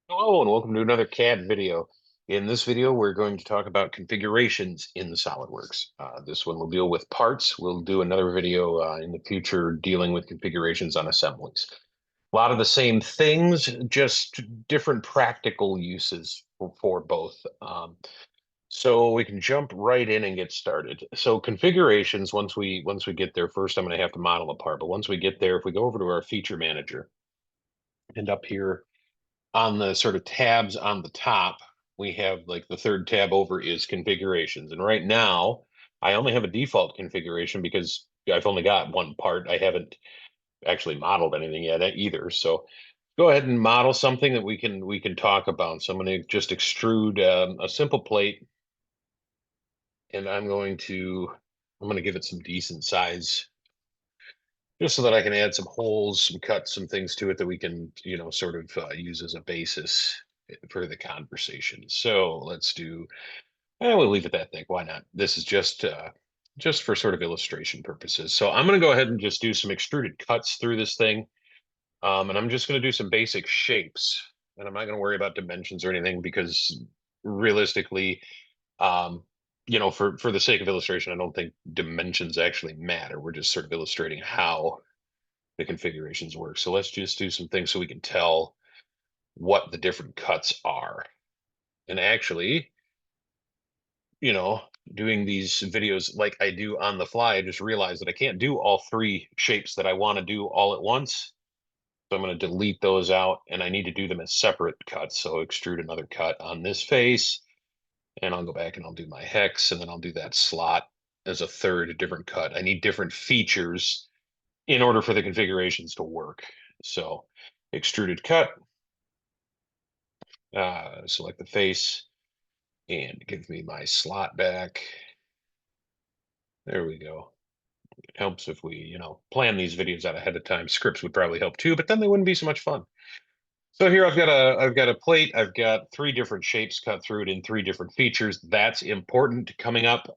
Hello and welcome to another CAD video. In this video, we're going to talk about configurations in the SolidWorks. This one will deal with parts. We'll do another video in the future dealing with configurations on assemblies. A lot of the same things, just different practical uses for both. So we can jump right in and get started. So configurations, once we get there, first I'm going to have to model a part. But once we get there, if we go over to our feature manager and up here on the sort of tabs on the top, we have like the third tab over is configurations. And right now, I only have a default configuration because I've only got one part. I haven't actually modeled anything yet either. So go ahead and model something that we can talk about. So I'm going to just extrude a simple plate, and I'm going to give it some decent size just so that I can add some holes, some cuts, some things to it that we can, sort of use as a basis for the conversation. So let's do, we'll leave it that thick. Why not? This is just for sort of illustration purposes. So I'm going to go ahead and just do some extruded cuts through this thing. And I'm just going to do some basic shapes. And I'm not going to worry about dimensions or anything because realistically, um, for the sake of illustration, I don't think dimensions actually matter. We're just sort of illustrating how the configurations work. So let's just do some things so we can tell what the different cuts are. And actually, you know, doing these videos like I do on the fly, I just realized that I can't do all three shapes that I want to do all at once. So I'm going to delete those out and I need to do them as separate cuts. So extrude another cut on this face and I'll go back and I'll do my hex and then I'll do that slot as a third different cut. I need different features in order for the configurations to work. So extruded cut, select the face and give me my slot back. There we go. It helps if we, plan these videos out ahead of time. Scripts would probably help too, but then they wouldn't be so much fun. So here I've got a plate. I've got three different shapes cut through it in three different features. That's important coming up,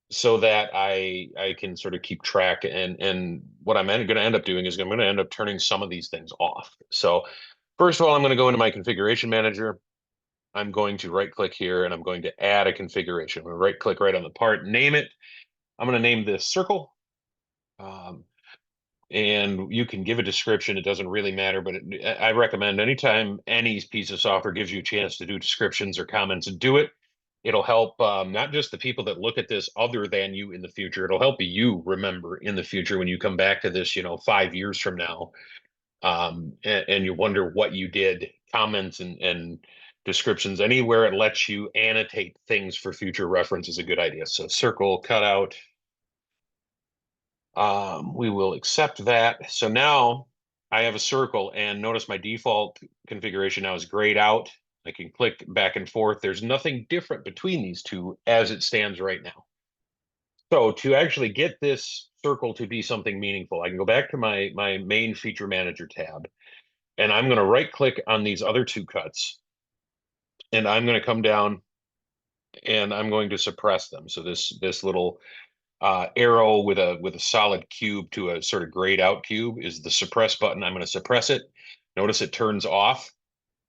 so that I can sort of keep track. And what I'm going to end up doing is I'm going to end up turning some of these things off. So first of all, I'm going to go into my configuration manager. I'm going to right click here and I'm going to add a configuration. I'm going to right click right on the part, name it. I'm going to name this circle. Um, and you can give a description. It doesn't really matter, but I recommend anytime any piece of software gives you a chance to do descriptions or comments, do it. It'll help not just the people that look at this other than you in the future. It'll help you remember in the future when you come back to this, 5 years from now, and you wonder what you did. Comments and descriptions anywhere it lets you annotate things for future reference is a good idea. So circle, cutout. We will accept that. So now I have a circle, and notice my default configuration now is grayed out. I can click back and forth. There's nothing different between these two as it stands right now. So to actually get this circle to be something meaningful, I can go back to my main feature manager tab, and I'm going to right click on these other two cuts, and I'm going to come down and I'm going to suppress them. So this little arrow with a solid cube to a sort of grayed out cube is the suppress button. I'm going to suppress it. Notice it turns off.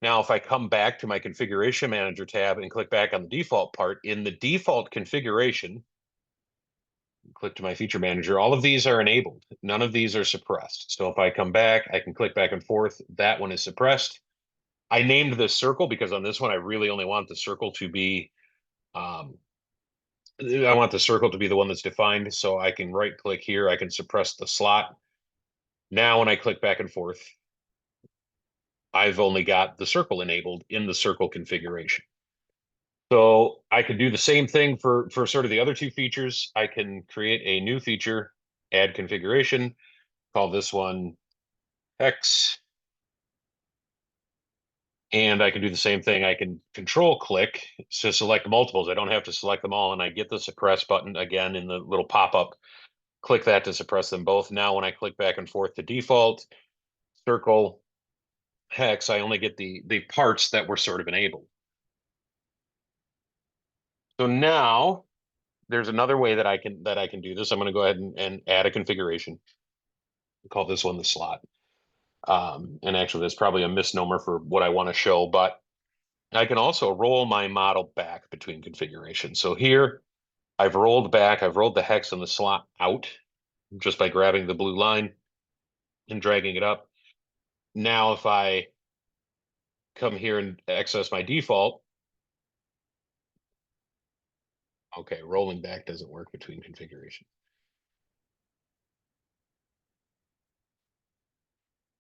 Now, if I come back to my configuration manager tab and click back on the default part, in the default configuration, click to my feature manager, all of these are enabled. None of these are suppressed. So if I come back, I can click back and forth. That one is suppressed. I named this circle because on this one, I really only want the circle to be I want the circle to be the one that's defined. So I can right click here. I can suppress the slot. Now, when I click back and forth, I've only got the circle enabled in the circle configuration. So I could do the same thing for sort of the other two features. I can create a new feature, add configuration, call this one hex. And I can do the same thing. I can control click to select multiples. I don't have to select them all. And I get the suppress button again in the little pop-up. Click that to suppress them both. Now, when I click back and forth to default, circle, hex, I only get the parts that were sort of enabled. So now there's another way that I can do this. I'm going to go ahead and add a configuration. Call this one the slot. And actually, that's probably a misnomer for what I want to show, but I can also roll my model back between configurations. So here, I've rolled back, I've rolled the hex and the slot out just by grabbing the blue line and dragging it up. Now, if I come here and access my default, okay, rolling back doesn't work between configurations.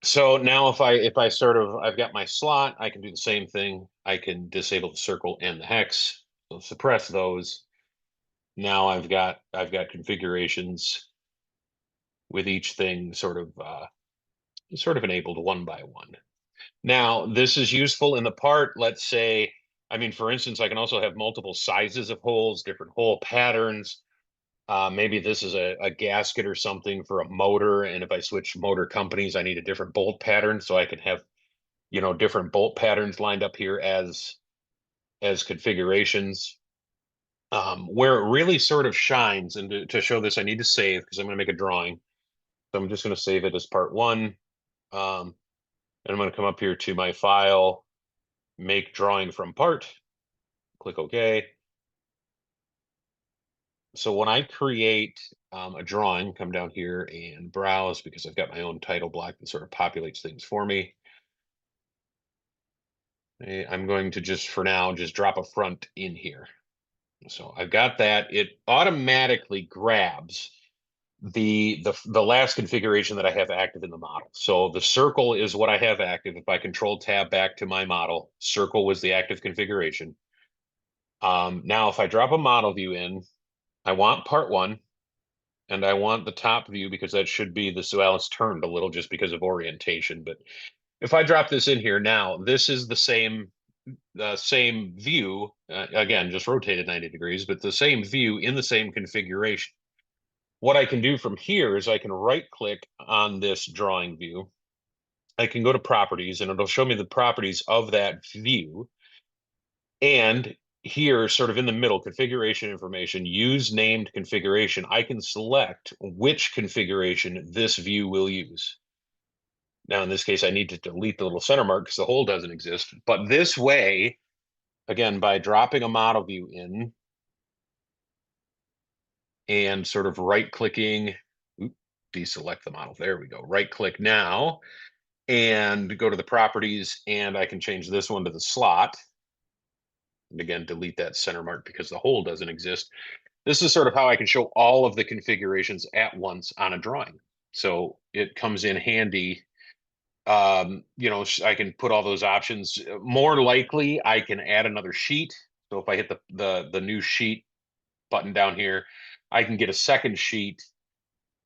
So now if I sort of I've got my slot, I can do the same thing. I can disable the circle and the hex. So suppress those. Now I've got configurations with each thing sort of enabled one by one. Now, this is useful in the part, let's say, I mean, for instance, I can also have multiple sizes of holes, different hole patterns. Maybe this is a gasket or something for a motor, and if I switch motor companies, I need a different bolt pattern, so I can have, different bolt patterns lined up here as configurations. Where it really sort of shines, and to show this, I need to save because I'm going to make a drawing. So I'm just going to save it as part one. And I'm going to come up here to my file, make drawing from part, click OK. So when I create a drawing, come down here and browse because I've got my own title block that sort of populates things for me. I'm going to just, for now, just drop a front in here. So I've got that. It automatically grabs the last configuration that I have active in the model. So the circle is what I have active. If I control tab back to my model, circle was the active configuration. Now, if I drop a model view in, I want part one, and I want the top view because that should be the, so it's turned a little just because of orientation. But if I drop this in here now, this is the same view, again, just rotated 90 degrees, but the same view in the same configuration. What I can do from here is I can right click on this drawing view. I can go to properties and it'll show me the properties of that view. And here, sort of in the middle, configuration information, use named configuration, I can select which configuration this view will use. Now, in this case, I need to delete the little center mark because the hole doesn't exist. But this way, again, by dropping a model view in and sort of right-clicking, deselect the model. There we go. Right-click now and go to the properties, and I can change this one to the slot. And again, delete that center mark because the hole doesn't exist. This is sort of how I can show all of the configurations at once on a drawing. So it comes in handy. I can put all those options. More likely, I can add another sheet. So if I hit the new sheet button down here, I can get a second sheet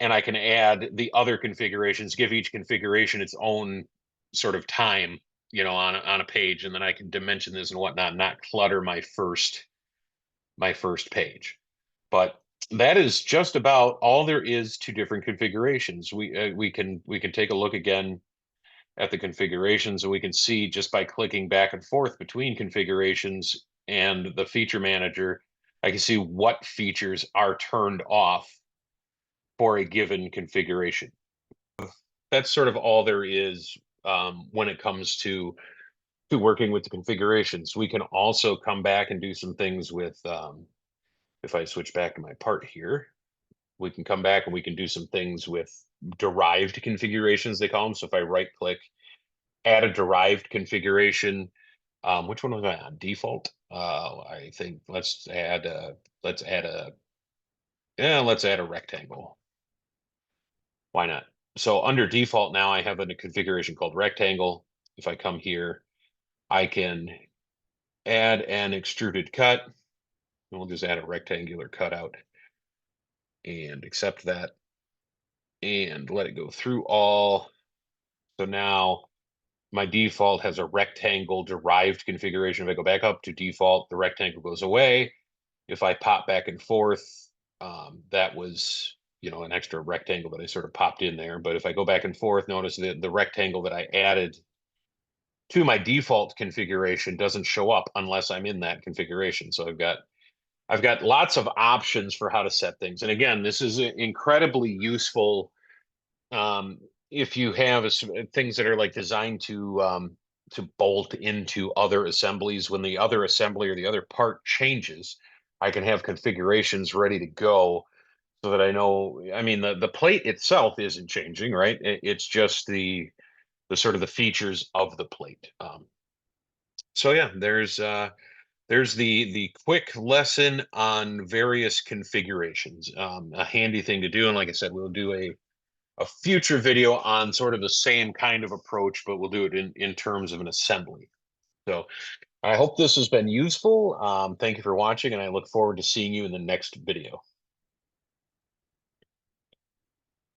and I can add the other configurations, give each configuration its own sort of time, on a page, and then I can dimension this and whatnot, not clutter my first page. But that is just about all there is to different configurations. We can take a look again at the configurations, and we can see just by clicking back and forth between configurations and the feature manager, I can see what features are turned off for a given configuration. That's sort of all there is when it comes to working with the configurations. We can also come back and do some things with, if I switch back to my part here, we can come back and we can do some things with derived configurations, they call them. So if I right click, add a derived configuration, which one was I on? Default? I think let's add a rectangle. Why not? So under default now I have a configuration called rectangle. If I come here, I can add an extruded cut. We'll just add a rectangular cutout and accept that and let it go through all. So now my default has a rectangle derived configuration. If I go back up to default, the rectangle goes away. If I pop back and forth, that was, an extra rectangle that I sort of popped in there. But if I go back and forth, notice that the rectangle that I added to my default configuration doesn't show up unless I'm in that configuration. So I've got lots of options for how to set things. And again, this is incredibly useful if you have things that are like designed to bolt into other assemblies, when the other assembly or the other part changes, I can have configurations ready to go so that I know. I mean, the plate itself isn't changing, right? It's just the sort of the features of the plate. So yeah, there's the quick lesson on various configurations. A handy thing to do, and like I said, we'll do a future video on sort of the same kind of approach, but we'll do it in terms of an assembly. So I hope this has been useful. Thank you for watching, and I look forward to seeing you in the next video.